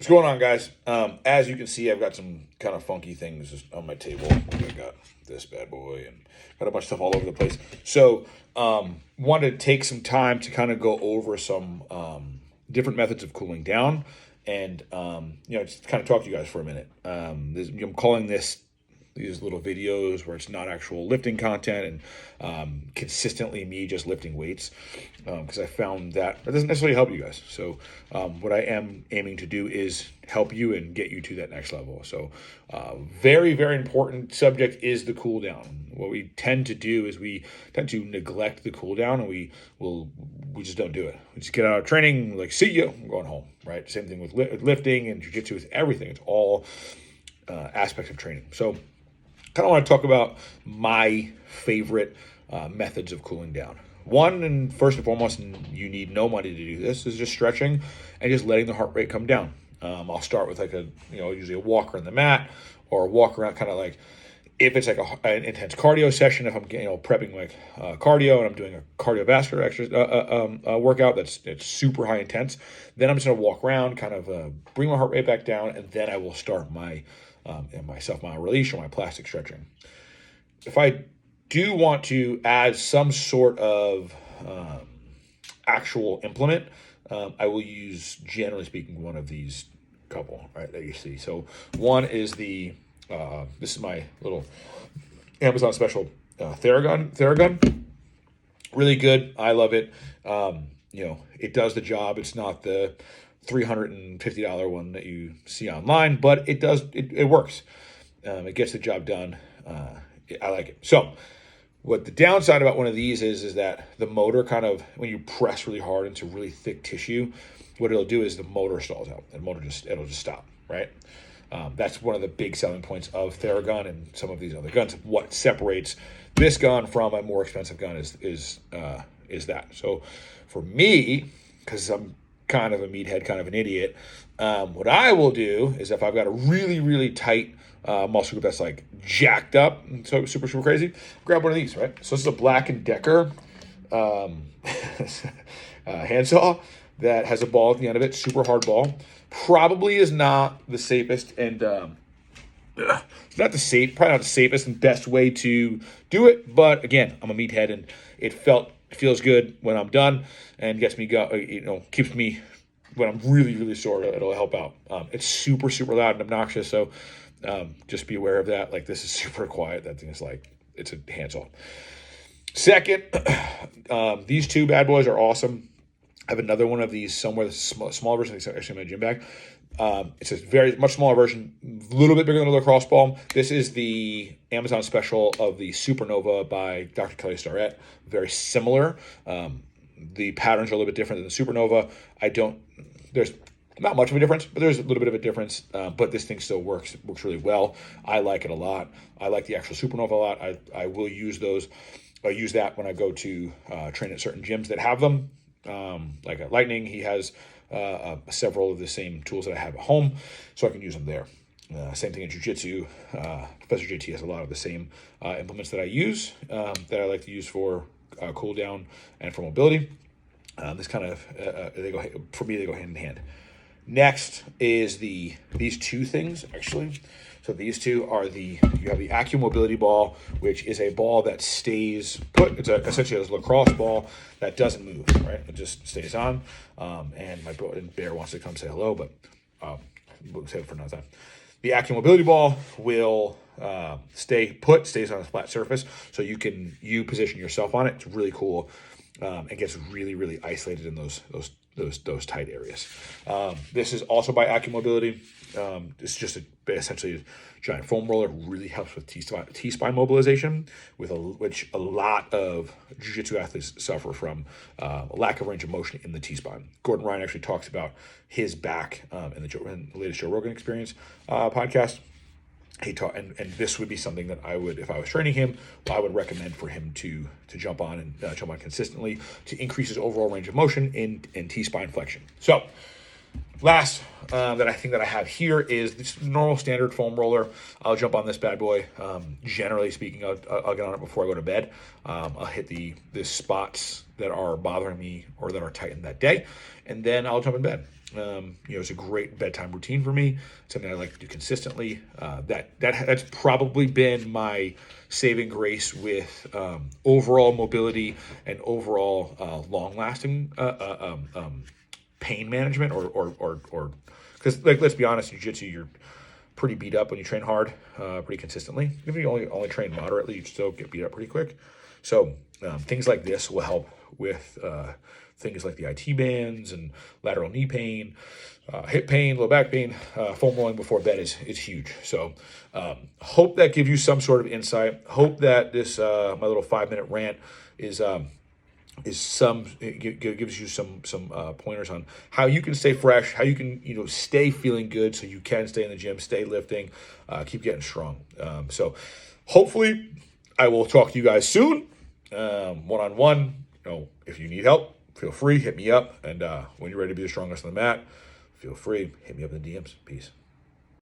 What's going on, guys? As you can see, I've got some kind of funky things just on my table. I got this bad boy and got a bunch of stuff all over the place. So, wanted to take some time to kind of go over some different methods of cooling down, and just kind of talk to you guys for a minute. I'm calling these little videos where it's not actual lifting content and consistently me just lifting weights, because I found that doesn't necessarily help you guys. So what I am aiming to do is help you and get you to that next level. So very, very important subject is the cool down. What we tend to do is we tend to neglect the cool down, and we just don't do it. We just get out of training, like, see you, I'm going home, right? Same thing with lifting and jiu-jitsu, with everything. It's all aspects of training. So kind of want to talk about my favorite methods of cooling down. One, and first and foremost, and you need no money to do this, is just stretching and just letting the heart rate come down. I'll start with usually a walker on the mat, or a walk around, kind of like, if it's like an intense cardio session, if I'm prepping like cardio and I'm doing a cardiovascular exercise workout it's super high intense, then I'm just gonna walk around, kind of bring my heart rate back down, and then I will start my self-mile release or my plastic stretching. If I do want to add some sort of actual implement, I will use, generally speaking, one of these couple, right, that you see. So one is this is my little Amazon special theragun. Really good. I love it. It does the job. It's not the $350 one that you see online, but it does. It works. It gets the job done. I like it. So what the downside about one of these is that the motor, kind of, when you press really hard into really thick tissue, what it'll do is the motor stalls out. The motor it'll just stop, right? That's one of the big selling points of theragun and some of these other guns. What separates this gun from a more expensive gun is that. So for me, because I'm kind of a meathead, kind of an idiot, what I will do is, if I've got a really, really tight muscle group that's like jacked up, so super, super crazy, grab one of these, right? So this is a Black & Decker handsaw that has a ball at the end of it, super hard ball. Probably is not the safest and it's probably not the safest and best way to do it. But again, I'm a meathead, and it feels good when I'm done, and gets me keeps me when I'm really, really sore. It'll help out. It's super, super loud and obnoxious, so just be aware of that. Like, this is super quiet. That thing is like, it's a handsaw. Second, these two bad boys are awesome. I have another one of these somewhere, small version, actually in my gym bag. It's a very much smaller version, a little bit bigger than a lacrosse ball. This is the Amazon special of the Supernova by Dr. Kelly Starrett. Very similar. The patterns are a little bit different than the Supernova. There's not much of a difference, but there's a little bit of a difference. But this thing still works really well. I like it a lot. I like the actual Supernova a lot. I will use those. I use that when I go to train at certain gyms that have them. Like at Lightning, he has several of the same tools that I have at home, so I can use them there. Same thing in jiu-jitsu. Professor JT has a lot of the same implements that I use, that I like to use for cool down and for mobility. This kind of they go hand in hand. Next is these two things, actually. So these two are you have the ACUMOBILITY ball, which is a ball that stays put. It's essentially a lacrosse ball that doesn't move, right? It just stays on. And my bear wants to come say hello, but we'll save it for another time. The ACUMOBILITY ball will stays on a flat surface, so you position yourself on it. It's really cool. It gets really, really isolated in those tight areas. This is also by ACUMOBILITY. It's just essentially a giant foam roller. It really helps with T-spine mobilization, which a lot of jiu-jitsu athletes suffer from, a lack of range of motion in the T-spine. Gordon Ryan actually talks about his back in the latest Joe Rogan Experience podcast. And this would be something that I would, if I was training him, I would recommend for him to jump on consistently to increase his overall range of motion in T-spine flexion. So, last that I think that I have here is this normal standard foam roller. I'll jump on this bad boy. Generally speaking, I'll get on it before I go to bed. I'll hit the spots that are bothering me or that are tightened that day, and then I'll jump in bed. It's a great bedtime routine for me. Something I like to do consistently. That's probably been my saving grace with overall mobility and overall long-lasting pain management, or because let's be honest, jiu-jitsu, you're pretty beat up when you train hard, pretty consistently. If you only train moderately, you still get beat up pretty quick. So things like this will help with things like the IT bands and lateral knee pain, hip pain, low back pain. Foam rolling before bed is huge. So hope that gives you some sort of insight. Hope that this my little 5-minute rant gives you some pointers on how you can stay fresh, how you can stay feeling good, so you can stay in the gym, stay lifting, keep getting strong. So hopefully I will talk to you guys soon, one-on-one. If you need help, feel free, hit me up. And when you're ready to be the strongest on the mat, feel free, hit me up in the DMs. Peace.